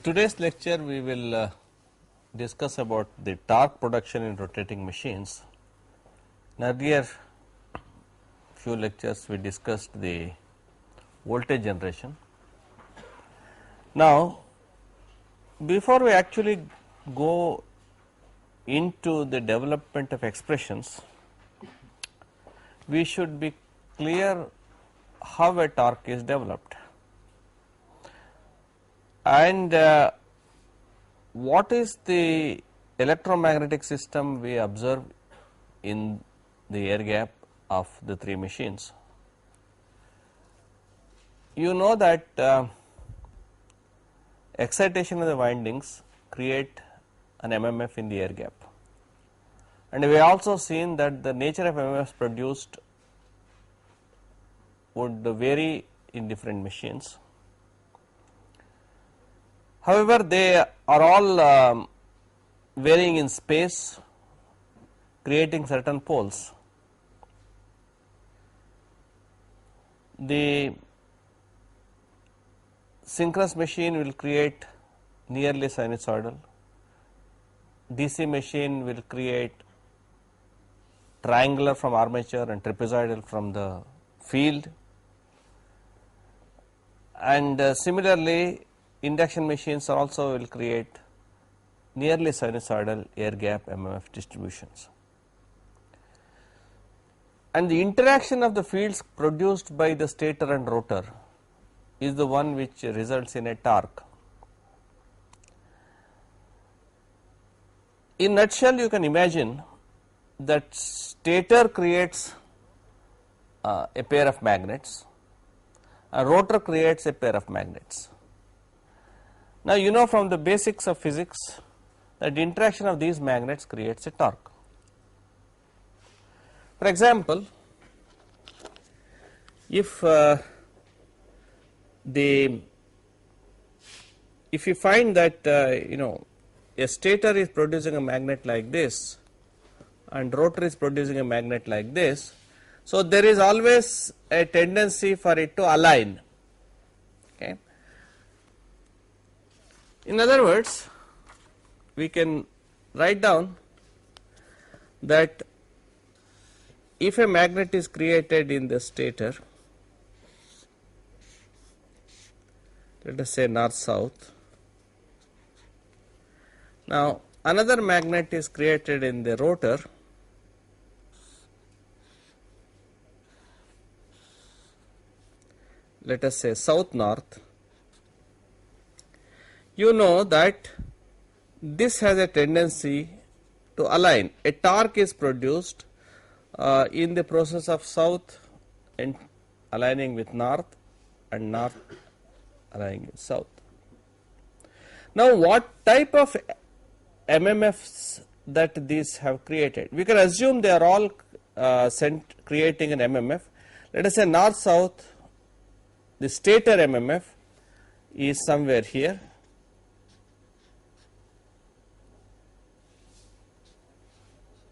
Today's lecture we will discuss about the torque production in rotating machines. In earlier few lectures we discussed the voltage generation. Now, before we actually go into the development of expressions, we should be clear how a torque is developed and what is the electromagnetic system we observe in the air gap of the three machines. You know that excitation of the windings create an MMF in the air gap, and we also seen that the nature of MMFs produced would vary in different machines. However, they are all varying in space, creating certain poles. The synchronous machine will create nearly sinusoidal, DC machine will create triangular from armature and trapezoidal from the field, and similarly induction machines also will create nearly sinusoidal air gap MMF distributions. And the interaction of the fields produced by the stator and rotor is the one which results in a torque. In nutshell, you can imagine that stator creates a pair of magnets, a rotor creates a pair of magnets. Now, you know from the basics of physics that the interaction of these magnets creates a torque. For example, if you find that a stator is producing a magnet like this and rotor is producing a magnet like this, so there is always a tendency for it to align. Okay. In other words, we can write down that if a magnet is created in the stator, let us say north south. Now, another magnet is created in the rotor, let us say south north. You know that this has a tendency to align. A torque is produced in the process of south and aligning with north and north aligning with south. Now, what type of MMFs that these have created? We can assume they are all creating an MMF. Let us say north south, the stator MMF is somewhere here.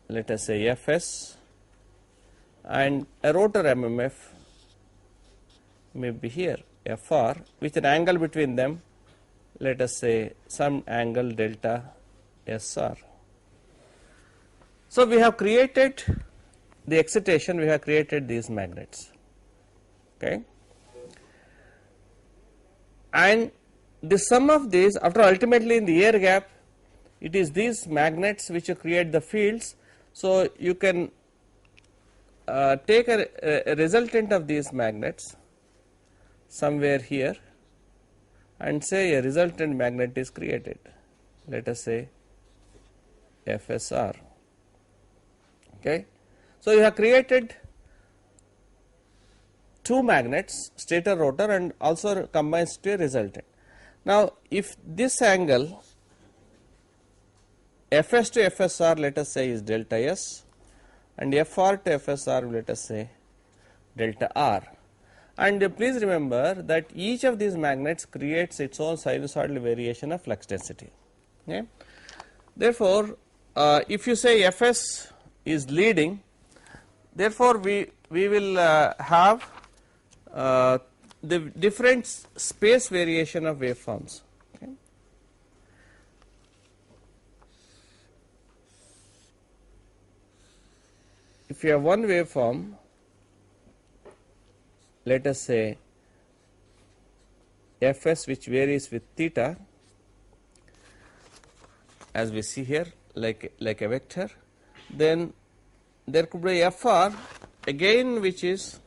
Let us say Fs, and a rotor MMF may be here, Fr, with an angle between them, let us say some angle delta Sr. So, we have created the excitation, we have created these magnets, okay, and the sum of these, after ultimately in the air gap, it is these magnets which create the fields. So, you can take a resultant of these magnets somewhere here and say a resultant magnet is created, let us say FSR. Okay. So, you have created two magnets, stator rotor, and also combines to a resultant. Now, if this angle Fs to FSR let us say is delta S and Fr to FSR let us say delta R, and please remember that each of these magnets creates its own sinusoidal variation of flux density. Okay. Therefore, if you say Fs is leading, therefore we will have the different space variation of waveforms. Okay. If you have one waveform, let us say Fs which varies with theta, as we see here, like a vector, then there could be Fr again which is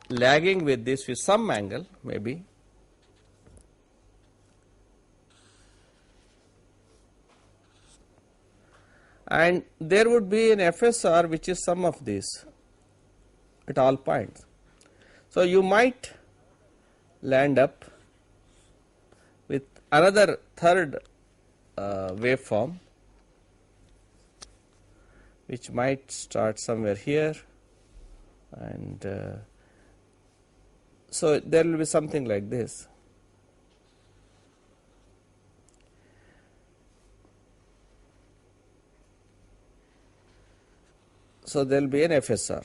lagging with this with some angle maybe, and there would be an FSR which is sum of these at all points. So you might land up with another third waveform which might start somewhere here, and so there will be something like this. So there will be an FSR.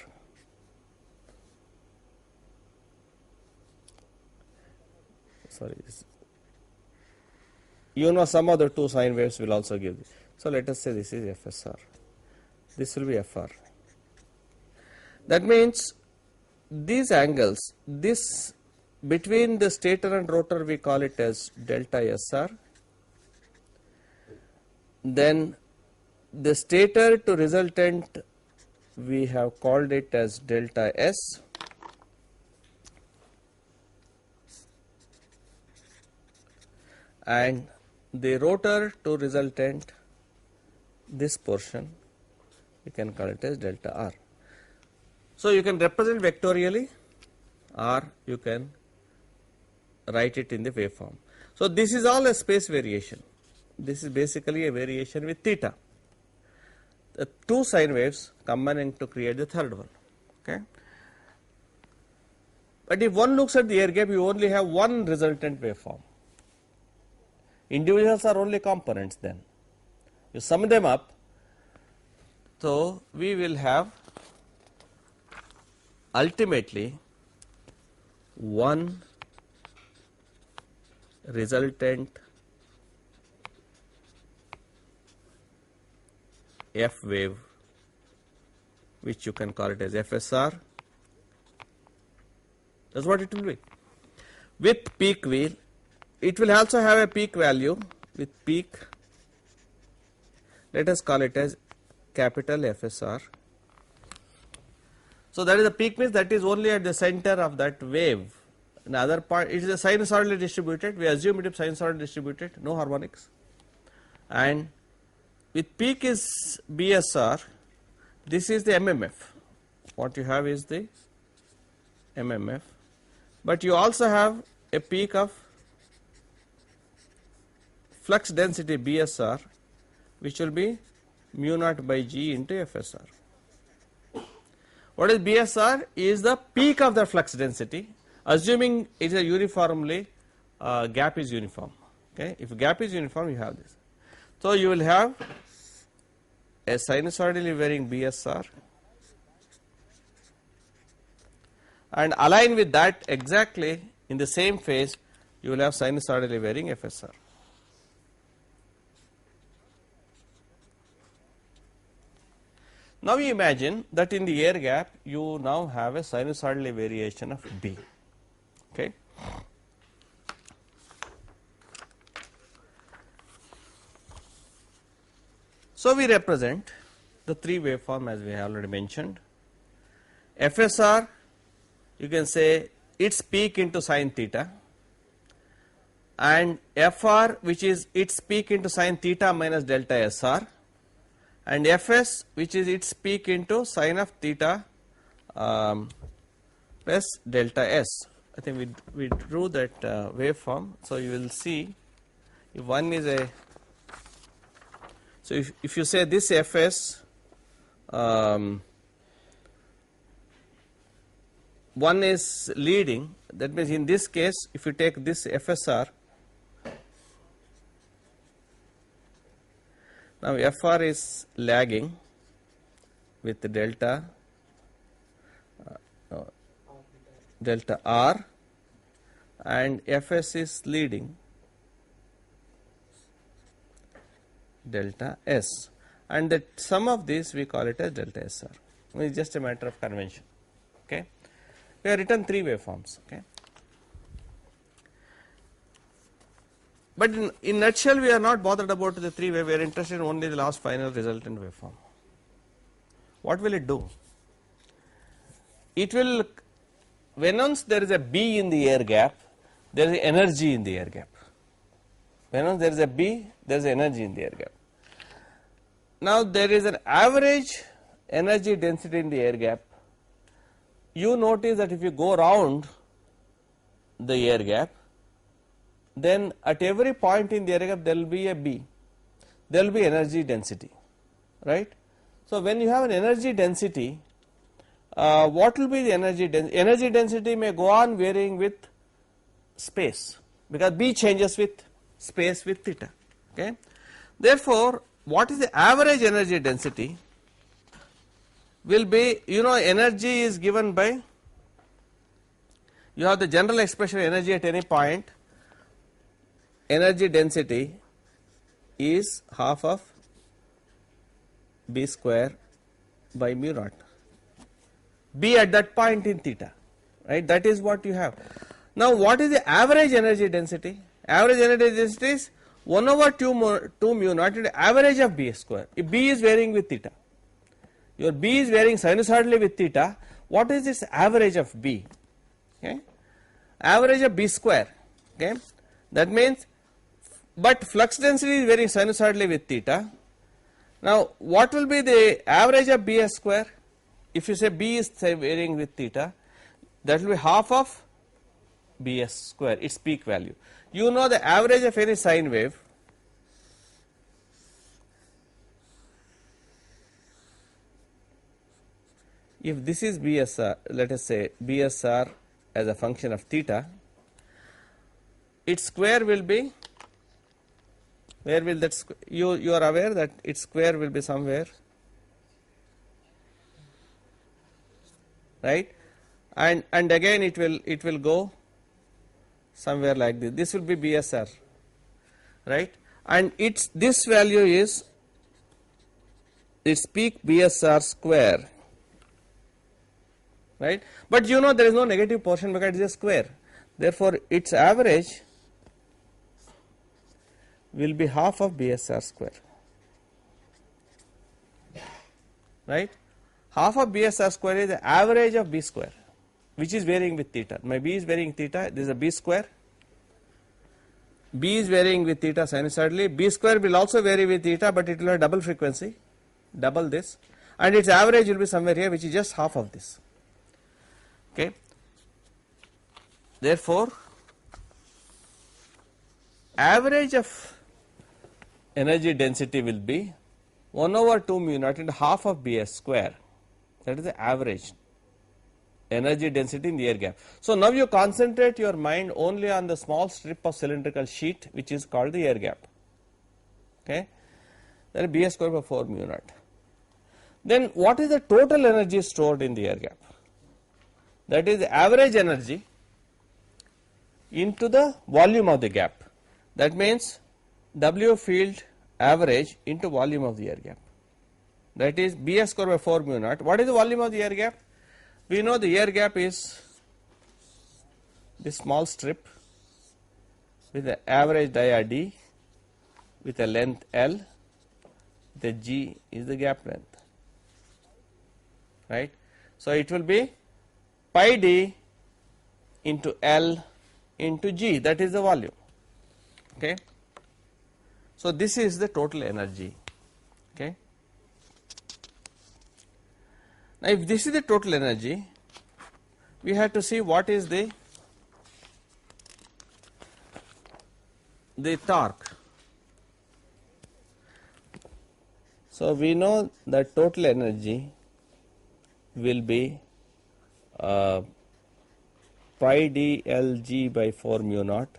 Sorry, you know some other two sine waves will also give this. So let us say this is FSR. This will be FR. That means these angles, this between the stator and rotor we call it as delta SR. Then the stator to resultant we have called it as delta S. And the rotor to resultant, this portion we can call it as delta R. So you can represent vectorially or you can write it in the waveform. So this is all a space variation. This is basically a variation with theta. The two sine waves combining to create the third one. Okay. But if one looks at the air gap, you only have one resultant waveform. Individuals are only components then. You sum them up, so we will have ultimately one resultant F wave, which you can call it as FSR. That's what it will be. With peak wheel, it will also have a peak value with peak. Let us call it as capital FSR. So that is the peak, means that is only at the center of that wave. In the other part, it is a sinusoidally distributed. We assume it is sinusoidally distributed, no harmonics. And with peak is BSR. This is the MMF. What you have is the MMF, but you also have a peak of flux density BSR, which will be mu naught by G into FSR. What is BSR? Is the peak of the flux density, assuming it is a uniformly gap is uniform. Okay, if gap is uniform, you have this. So you will have a sinusoidally varying BSR, and align with that exactly in the same phase, you will have sinusoidally varying FSR. Now you imagine that in the air gap you now have a sinusoidally variation of B. Okay. So we represent the three waveform as we have already mentioned. FSR, you can say its peak into sine theta, and FR, which is its peak into sine theta minus delta SR, and Fs, which is its peak into sine of theta plus delta S. I think we drew that waveform. So you will see if one is a, so if you say this Fs, one is leading, that means in this case if you take this FSR, Now Fr is lagging with delta delta R, and Fs is leading delta S, and the sum of these we call it as delta Sr. It is just a matter of convention. Okay, we have written three waveforms. Okay, but in nutshell we are not bothered about the three wave. We are interested in only the last final resultant waveform. What will it do? It will, when once there is a B in the air gap, there is energy in the air gap. When once there is a B, there is energy in the air gap. Now there is an average energy density in the air gap. You notice that if you go around the air gap, then at every point in the air gap there will be a B, there will be energy density, right. So when you have an energy density, what will be the energy density? Energy density may go on varying with space, because B changes with space with theta. Okay. Therefore, what is the average energy density will be, energy is given by, you have the general expression energy at any point. Energy density is half of B square by mu naught. B at that point in theta, right? That is what you have. Now, what is the average energy density? Average energy density is 1 over 2 mu naught into average of B square. If B is varying with theta, your B is varying sinusoidally with theta, what is this average of B? Okay, average of B square. Okay, that means, but flux density is varying sinusoidally with theta. Now, what will be the average of Bs square? If you say B is varying with theta, that will be half of Bs square, its peak value. You know the average of any sine wave if this is BSR, let us say BSR as a function of theta, its square will be, where will that you are aware that its square will be somewhere, right, and again it will go somewhere like this. This will be BSR, right, and this value is its peak BSR square, right, but there is no negative portion because it is a square. Therefore, its average will be half of BSR square, right. Half of BSR square is the average of B square, which is varying with theta. My B is varying theta, this is a B square. B is varying with theta sinusoidally. B square will also vary with theta, but it will have double frequency, double this, and its average will be somewhere here, which is just half of this. Okay. Therefore, average of energy density will be 1 over 2 mu naught into half of Bs square. That is the average energy density in the air gap. So now you concentrate your mind only on the small strip of cylindrical sheet which is called the air gap. Okay, that is Bs square by 4 mu naught. Then what is the total energy stored in the air gap? That is the average energy into the volume of the gap. That means W field average into volume of the air gap. That is Bs square by 4 mu naught. What is the volume of the air gap? We know the air gap is this small strip with the average dia D with a length L, the G is the gap length, right. So it will be pi D into L into G, that is the volume. Okay. So this is the total energy. Okay. Now if this is the total energy, we have to see what is the torque. So we know that total energy will be pi d L G by 4 mu naught,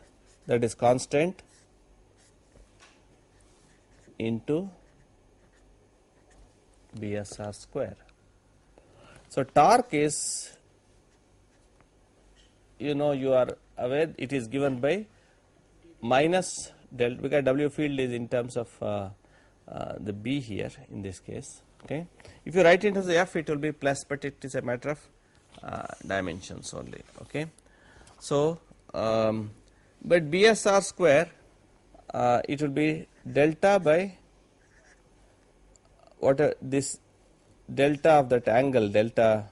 that is constant, into BSR square. So torque is, you are aware it is given by minus delta, because W field is in terms of the B here in this case. Okay, if you write into the F, it will be plus, but it is a matter of dimensions only. Okay, so but BSR square, it will be delta by what this delta of that angle, delta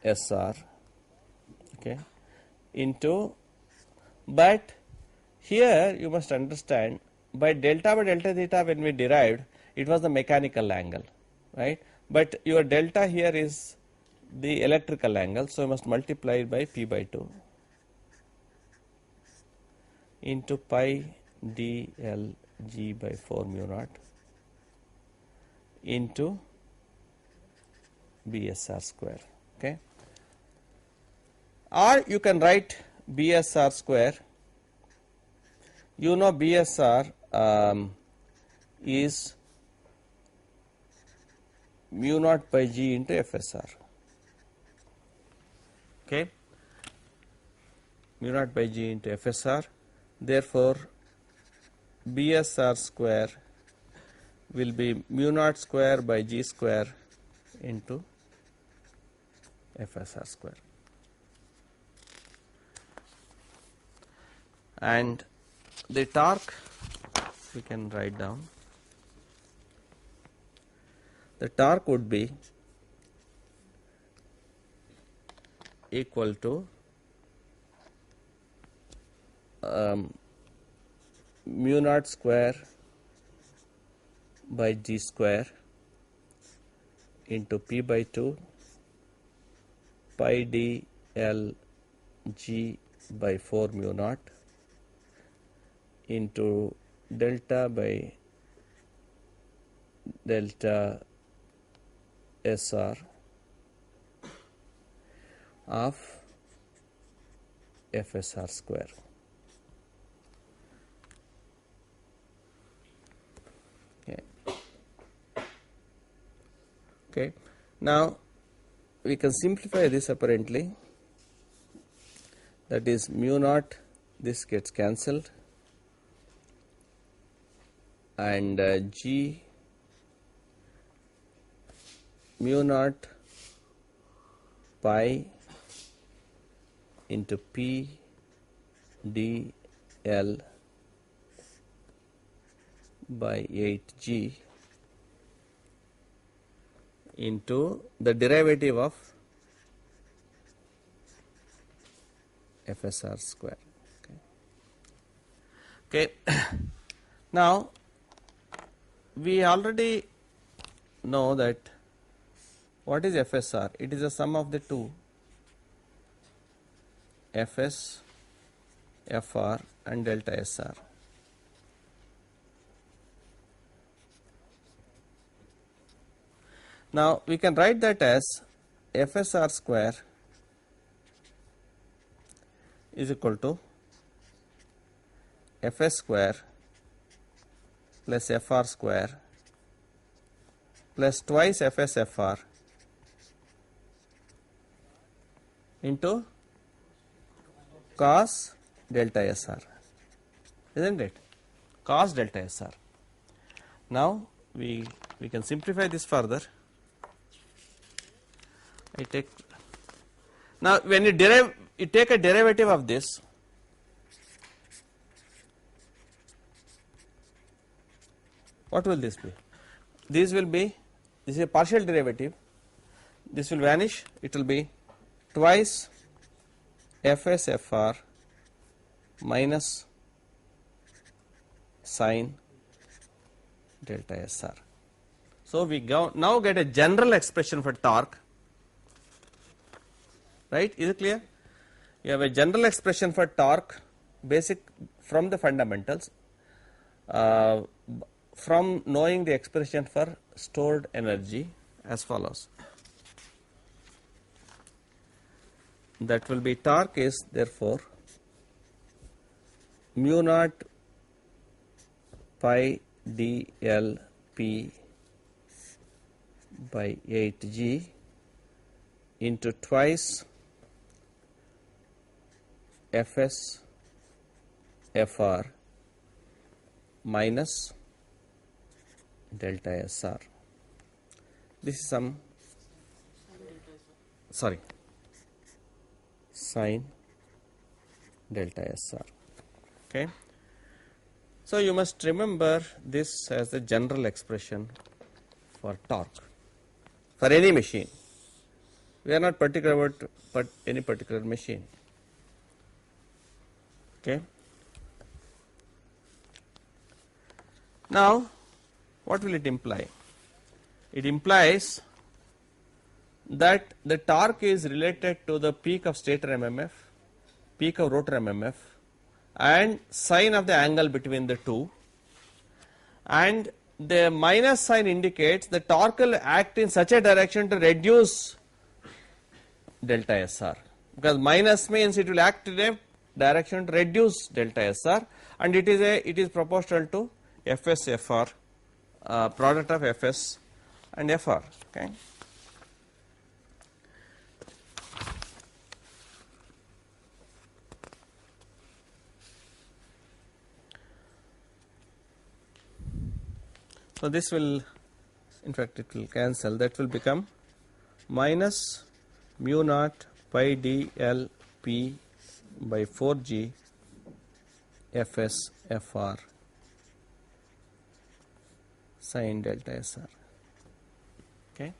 SR, okay, into, but here you must understand, by delta theta when we derived, it was the mechanical angle, right? But your delta here is the electrical angle, so you must multiply it by P by 2 into pi dl g by 4 mu naught into BSR square. Okay, or you can write BSR square. You know BSR is mu naught by G into FSR. Okay, mu naught by G into FSR. Therefore, BSR square will be mu naught square by G square into FSR square. And the torque we can write down. The torque would be equal to mu naught square by G square into P by 2 pi d L G by 4 mu naught into delta by delta SR of FSR square. Okay. Now we can simplify this apparently. That is mu naught, this gets cancelled, and G mu naught pi into P d L by 8G into the derivative of FSR square. Okay. Now we already know that what is FSR? It is a sum of the two, Fs, Fr and delta Sr. Now we can write that as FSR square is equal to Fs square plus Fr square plus twice Fs Fr into cos delta Sr, isn't it? Cos delta Sr. Now we can simplify this further. I take, now when you take a derivative of this, what will this be? This is a partial derivative, this will vanish, it will be twice Fs Fr minus sin delta Sr. So we now get a general expression for torque, right? Is it clear? You have a general expression for torque, basic from the fundamentals, from knowing the expression for stored energy as follows. That will be torque is therefore mu naught pi d L P by 8G into twice Fs Fr minus delta Sr. This is some sine delta Sr. Okay. So you must remember this as the general expression for torque for any machine. We are not particular about any particular machine. Okay. Now, what will it imply? It implies that the torque is related to the peak of stator MMF, peak of rotor MMF, and sine of the angle between the two, and the minus sign indicates the torque will act in such a direction to reduce delta SR, because minus means it will act in a direction to reduce delta SR, and it is proportional to Fs Fr, product of Fs and Fr. Okay. So this will, in fact, it will cancel. That will become minus mu naught pi d L P by 4G Fs Fr sin delta Sr. Okay.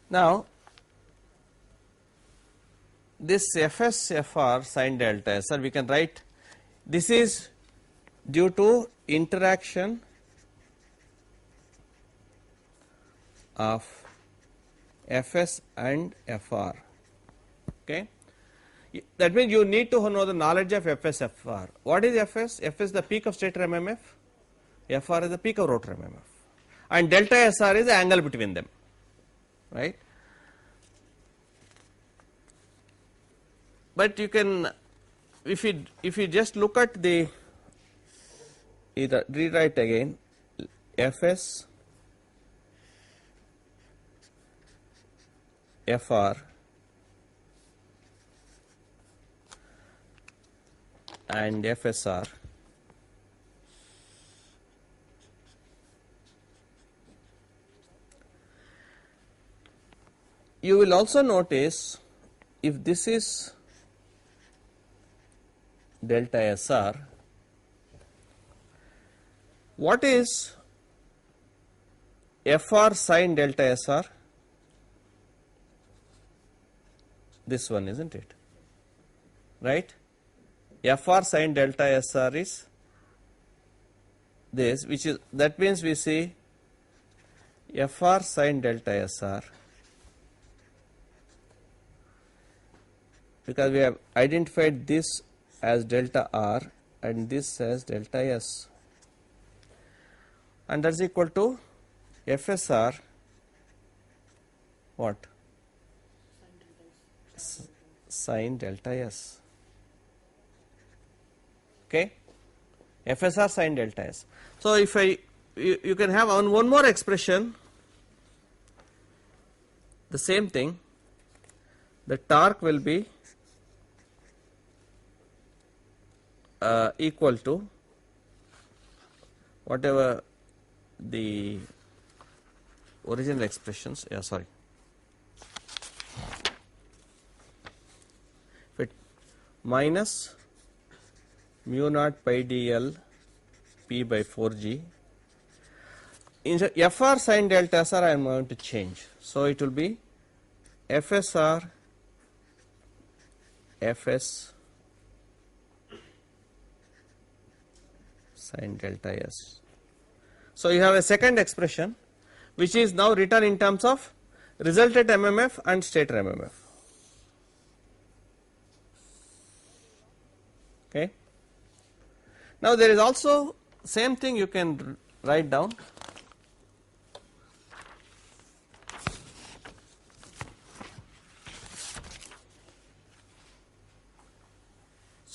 Now, this Fs Fr sin delta Sr, we can write this is due to interaction of Fs and Fr. Okay. That means you need to know the knowledge of Fs Fr. What is Fs? F is the peak of stator MMF, Fr is the peak of rotor MMF, and delta Sr is the angle between them, right? But you can, if you just look at the, either rewrite again, Fs Fr and FSR you will also notice if this is delta SR, what is Fr sin delta SR? This one, isn't it? Right? Fr sin delta SR is this, which is, that means we see Fr sin delta SR, because we have identified this as delta R and this as delta S, and that is equal to FSR what? Sin delta S. Okay, FSR sin delta S. So if you can have one more expression, the same thing, the torque will be equal to whatever the original expressions, fit minus mu naught pi dl P by 4G. In Fr sin delta SR I am going to change, so it will be FSR Fs sin delta S. So you have a second expression which is now written in terms of resultant MMF and stator MMF. Okay. Now there is also same thing you can write down.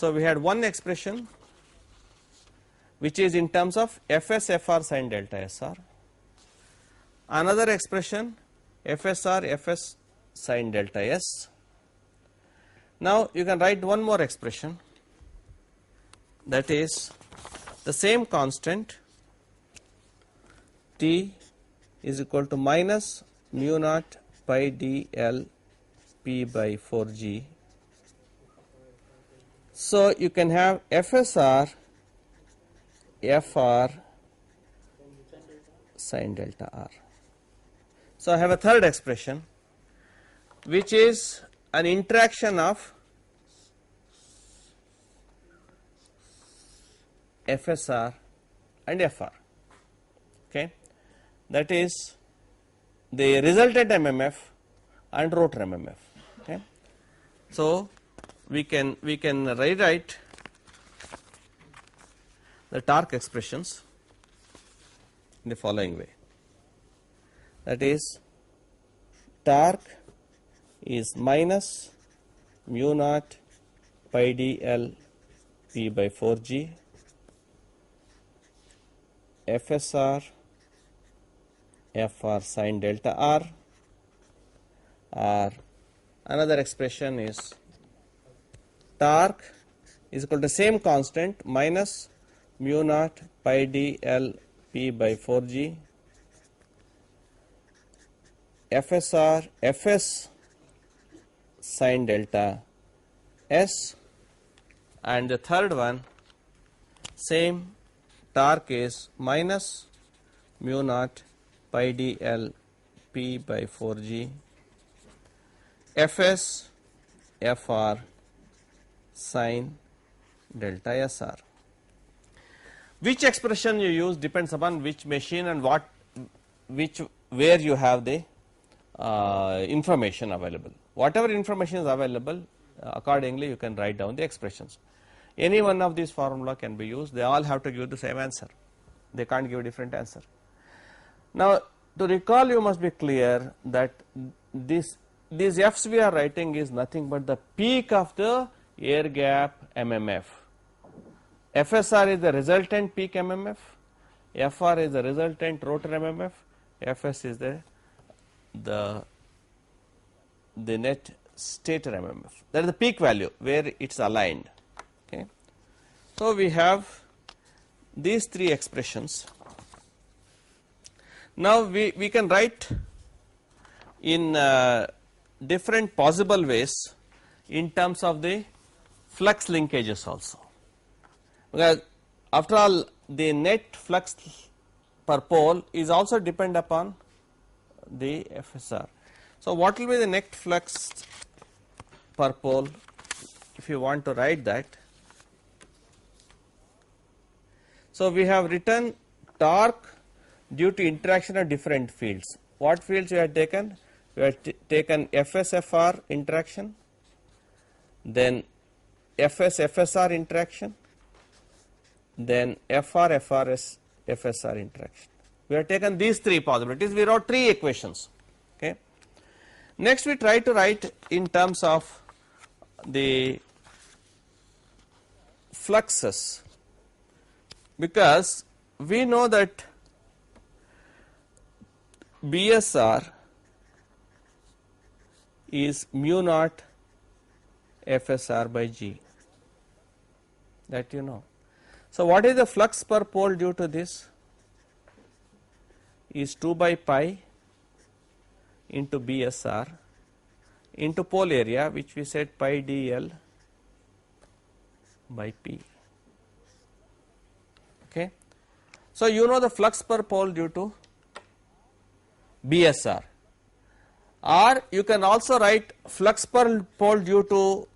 So, we had one expression which is in terms of Fs Fr sin delta Sr, another expression FSR Fs sin delta S. Now, you can write one more expression, that is the same constant T is equal to minus mu naught pi d L P by 4G. So, you can have FSR Fr sin delta R. So, I have a third expression which is an interaction of FSR and Fr, okay. That is the resultant MMF and rotor MMF, okay. So, we can rewrite the torque expressions in the following way, that is torque is minus mu naught pi d L P by 4G FSR Fr sin delta R, or another expression is torque is equal to same constant minus mu naught pi d L P by 4G FSR Fs sin delta S, and the third one same torque is minus mu naught pi d L P by 4G Fs Fr sin delta Sr. Which expression you use depends upon which machine and where you have the information available. Whatever information is available, accordingly you can write down the expressions. Any one of these formula can be used, they all have to give the same answer, they can't give a different answer. Now, to recall, you must be clear that these F's we are writing is nothing but the peak of the air gap MMF. FSR is the resultant peak MMF, Fr is the resultant rotor MMF, Fs is the net stator MMF. That is the peak value where it is aligned. Okay. So, we have these three expressions. Now, we can write in different possible ways in terms of the flux linkages also, because after all the net flux per pole is also depend upon the FSR. So, what will be the net flux per pole if you want to write that? So, we have written torque due to interaction of different fields. What fields we have taken? We have taken FSFR interaction, then FSFSR interaction, then FRFRS FSR interaction. We have taken these three possibilities, we wrote three equations. Okay. Next, we try to write in terms of the fluxes, because we know that BSR is mu naught FSR by G, that you know. So, what is the flux per pole due to this? Is 2 by pi into BSR into pole area, which we said pi dl by P. Okay. So, you know the flux per pole due to BSR, or you can also write flux per pole due to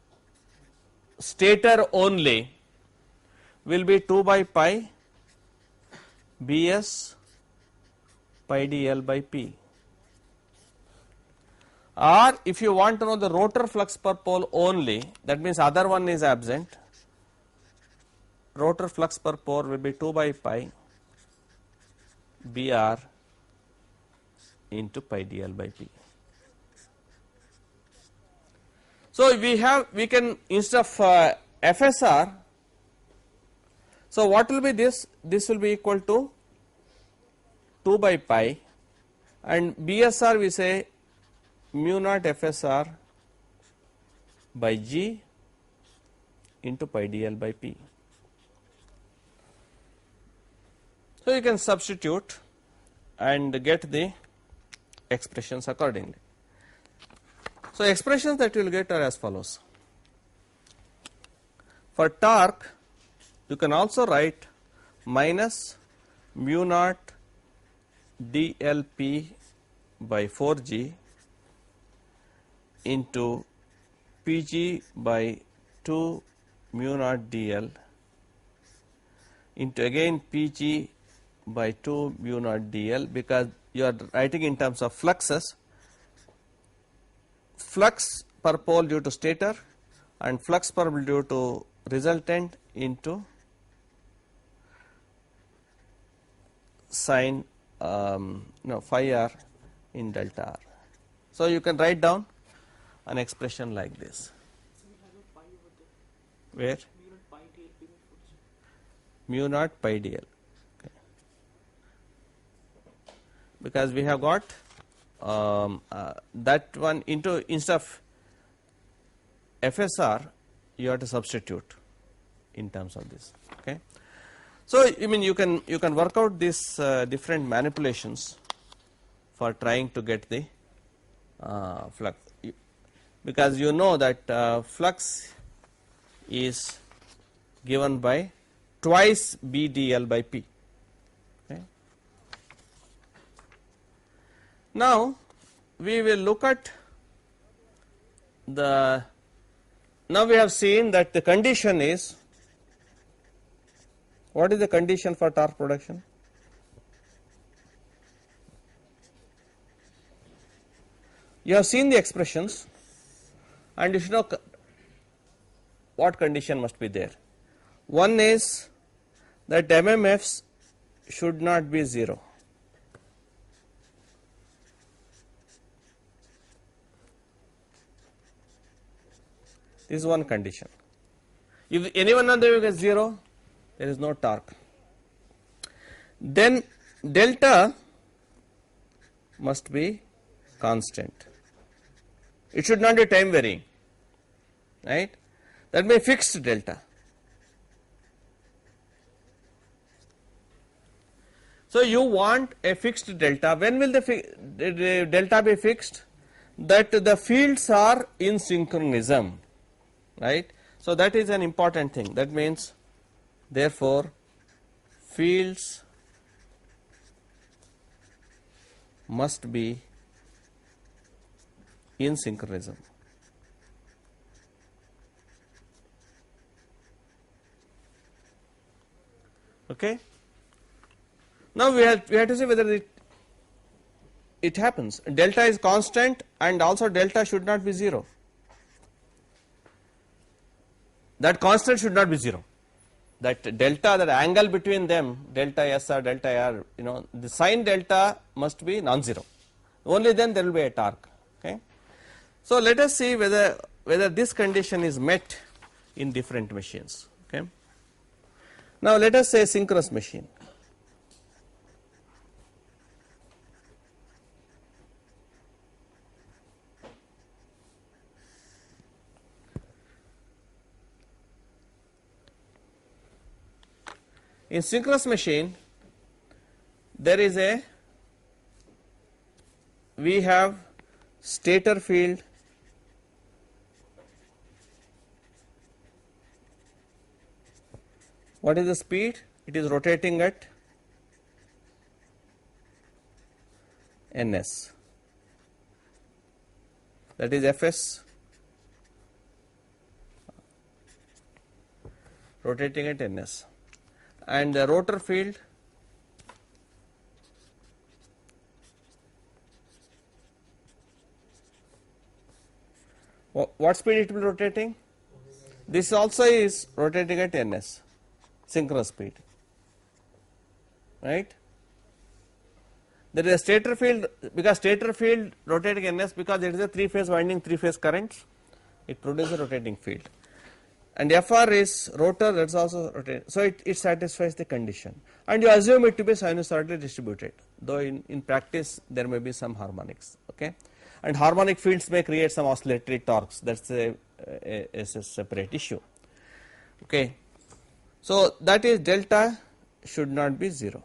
stator only will be 2 by pi BS pi dl by P. Or if you want to know the rotor flux per pole only, that means other one is absent, rotor flux per pole will be 2 by pi BR into pi dl by P. So, we can, instead of FSR, so what will be this? This will be equal to 2 by pi, and BSR we say mu naught FSR by G into pi dl by P. So you can substitute and get the expressions accordingly. So expressions that you will get are as follows. For torque, you can also write minus mu naught dLP by 4G into PG by 2 mu naught dl into again PG by 2 mu naught dl, because you are writing in terms of fluxes, flux per pole due to stator and flux per pole due to resultant into sin phi r in delta r. So you can write down an expression like this. Where? Mu naught pi dl. Okay. Because we have got that one into, instead of FSR, you have to substitute in terms of this. Okay. So I mean you can work out these different manipulations for trying to get the flux, because you know that flux is given by twice B dl by P. Okay. Now we will look at the, now we have seen that the condition is, what is the condition for torque production? You have seen the expressions and you should know what condition must be there. One is that MMFs should not be 0. This is one condition. If any one of them is 0, there is no torque. Then delta must be constant. It should not be time varying, right? That may be fixed delta. So you want a fixed delta. When will the delta be fixed? That the fields are in synchronism, right? So that is an important thing. That means, therefore, fields must be in synchronism. Okay. Now we have to see whether it happens. Delta is constant and also delta should not be 0. That constant should not be 0. That delta, that angle between them, delta S or delta R, the sine delta must be non-zero. Only then there will be a torque. Okay. So let us see whether this condition is met in different machines. Okay. Now let us say synchronous machine. In synchronous machine, there is we have stator field What is the speed? It is rotating at ns, that is Fs, rotating at ns, and the rotor field what speed it will be rotating? This also is rotating at ns, synchronous speed, right? There is a stator field, because stator field rotating ns, because it is a 3-phase winding, 3-phase currents, it produces a rotating field. and Fr is rotor, that is also rotating. So it satisfies the condition, and you assume it to be sinusoidally distributed, though in practice there may be some harmonics. Okay, and harmonic fields may create some oscillatory torques. That's a separate issue. Okay, so that is delta should not be 0.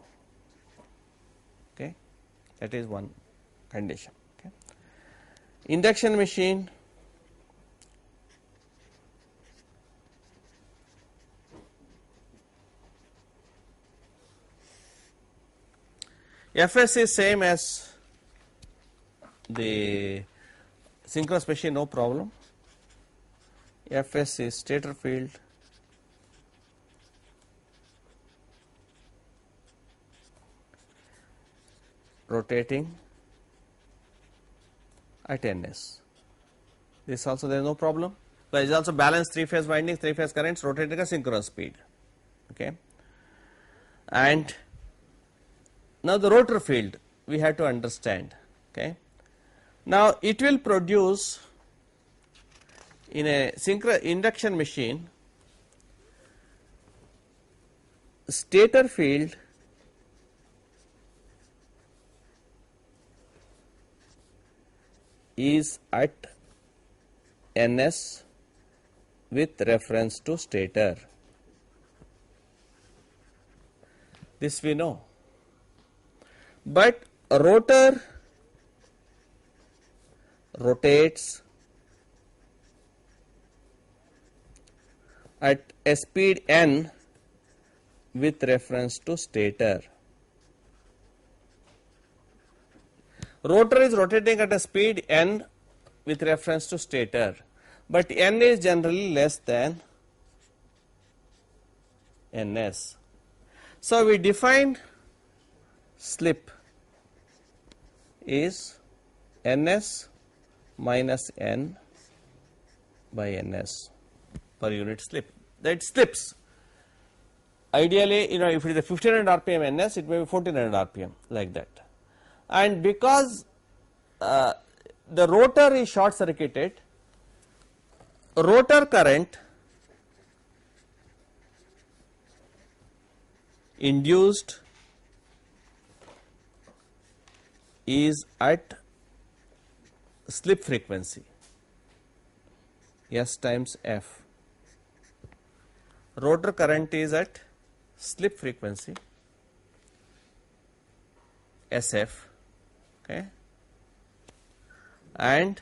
Okay, that is one condition. Okay, induction machine. Fs is same as the synchronous machine, no problem. Fs is stator field rotating at Ns. This also there is no problem. There is also balanced 3-phase windings, 3-phase currents rotating at synchronous speed. Okay, and now the rotor field we have to understand. Okay, now it will produce in a induction machine stator field is at Ns with reference to stator. This we know. But a rotor rotates at a speed n with reference to stator. Rotor is rotating at a speed n with reference to stator, but n is generally less than ns. So we define slip is ns minus n by ns per unit slip. That slips. Ideally, if it is a 1500 rpm ns, it may be 1400 rpm, like that. And because the rotor is short circuited, rotor current induced is at slip frequency S times F. Rotor current is at slip frequency SF, okay, and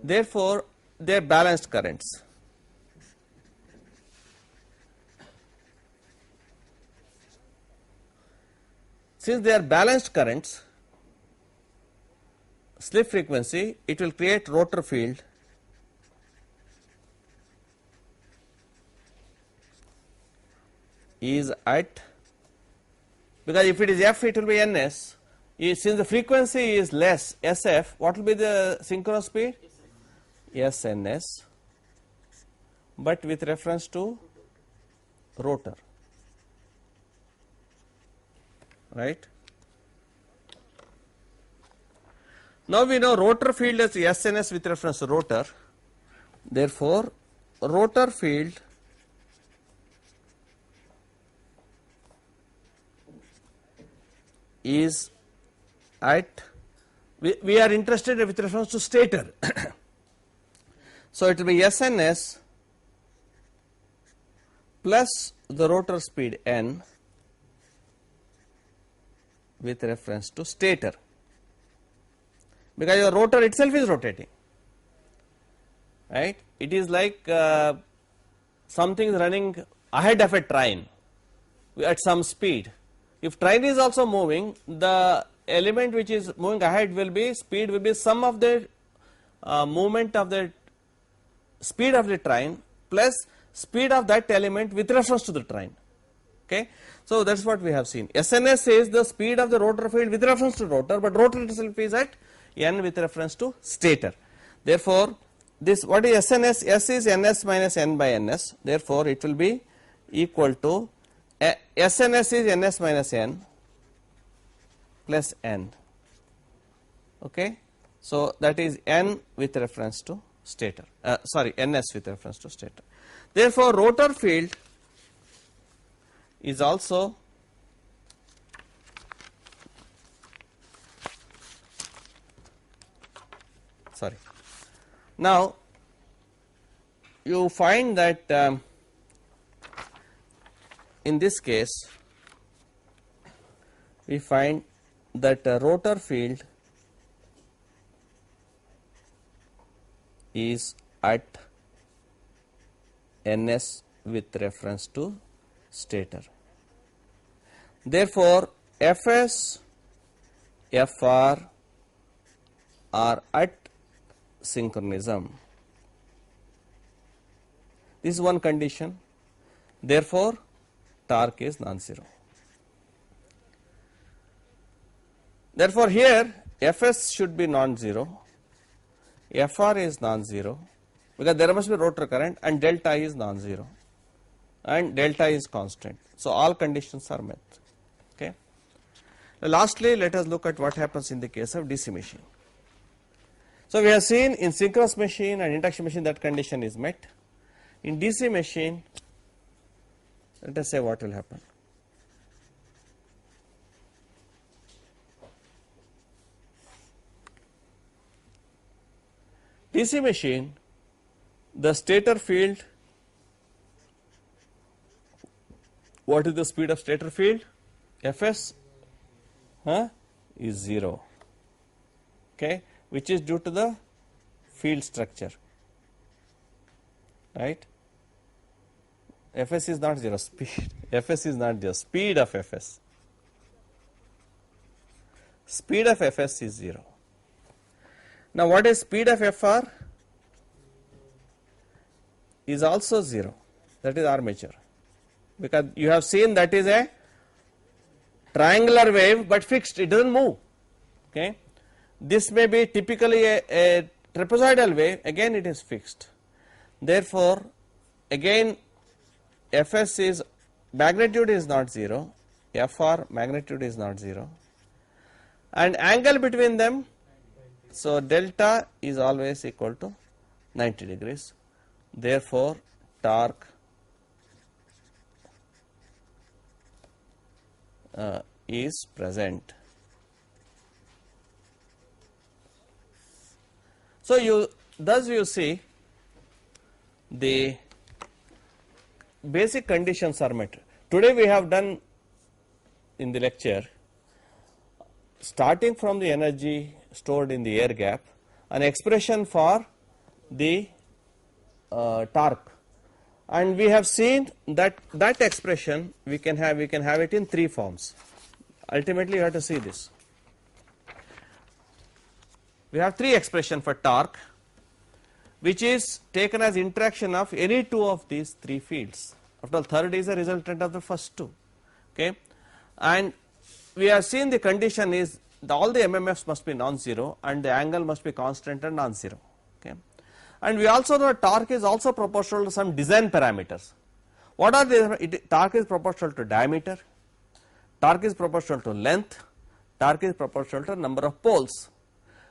therefore they are balanced currents. Since they are balanced currents, slip frequency, it will create rotor field is at, because if it is F, it will be Ns. Since the frequency is less, SF, what will be the synchronous speed? SNS, but with reference to rotor, right? Now we know rotor field as SNS with reference to rotor. Therefore, rotor field is at, we are interested with reference to stator. So it will be SNS plus the rotor speed n with reference to stator, because your rotor itself is rotating, right? It is like something is running ahead of a train at some speed. If train is also moving, the element which is moving ahead will be, speed will be sum of the movement of the speed of the train plus speed of that element with reference to the train. Okay, so that is what we have seen. SNS is the speed of the rotor field with reference to rotor, but rotor itself is at n with reference to stator. Therefore, this, what is SNS? S is ns minus n by ns. Therefore, it will be equal to SNS is ns minus n plus n. Okay, so that is n with reference to stator, sorry, ns with reference to stator. Therefore, rotor field is also sorry. Now, you find that in this case we find that rotor field is at ns with reference to stator. Therefore, Fs, Fr are at synchronism. This is one condition. Therefore, torque is non-zero. Therefore, here Fs should be non-zero, Fr is non-zero, because there must be rotor current, and delta is non-zero and delta is constant. So, all conditions are met. Okay. Now, lastly, let us look at what happens in the case of DC machine. So, we have seen in synchronous machine and induction machine that condition is met. In DC machine, let us say what will happen. DC machine, the stator field, what is the speed of stator field? Fs is 0, okay, which is due to the field structure, right. Fs is not 0, speed, Fs is not 0, speed of Fs, speed of Fs is 0. Now, what is speed of Fr? Is also 0, that is armature, because you have seen that is a triangular wave, but fixed, it does not move. Okay. This may be typically a trapezoidal wave, again it is fixed. Therefore, again Fs is magnitude is not 0, Fr magnitude is not 0, and angle between them, so delta is always equal to 90 degrees. Therefore, torque is present. So, you see the basic conditions are met. Today we have done in the lecture, starting from the energy stored in the air gap, an expression for the torque, and we have seen that expression we can have it in three forms. Ultimately, you have to see this. We have three expressions for torque, which is taken as interaction of any two of these three fields. After all, third is a resultant of the first two. Okay, and we have seen the condition is all the MMFs must be non-zero and the angle must be constant and non-zero. Okay, and we also know torque is also proportional to some design parameters. What are the torque is proportional to diameter, torque is proportional to length, torque is proportional to number of poles,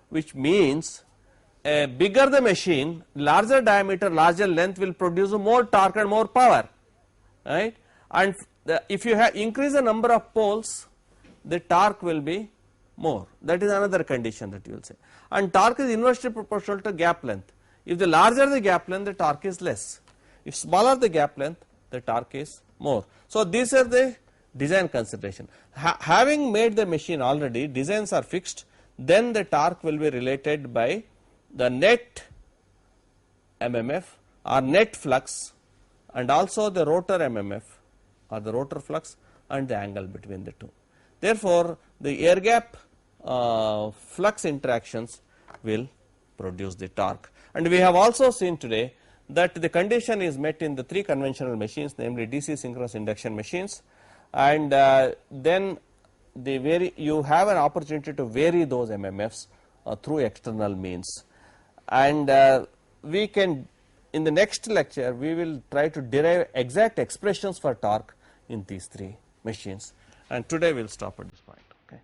which means bigger the machine, larger diameter, larger length will produce more torque and more power, right. And if you increase the number of poles, the torque will be more. That is another condition that you will say. And torque is inversely proportional to gap length. If the larger the gap length, the torque is less. If smaller the gap length, the torque is more. So, these are the design consideration. Having made the machine already, designs are fixed, then the torque will be related by the net MMF or net flux, and also the rotor MMF or the rotor flux and the angle between the two. Therefore, the air gap flux interactions will produce the torque. And we have also seen today that the condition is met in the three conventional machines, namely DC synchronous induction machines, and then you have an opportunity to vary those MMFs through external means. And we can, in the next lecture, we will try to derive exact expressions for torque in these three machines. And today we will stop at this point. Okay.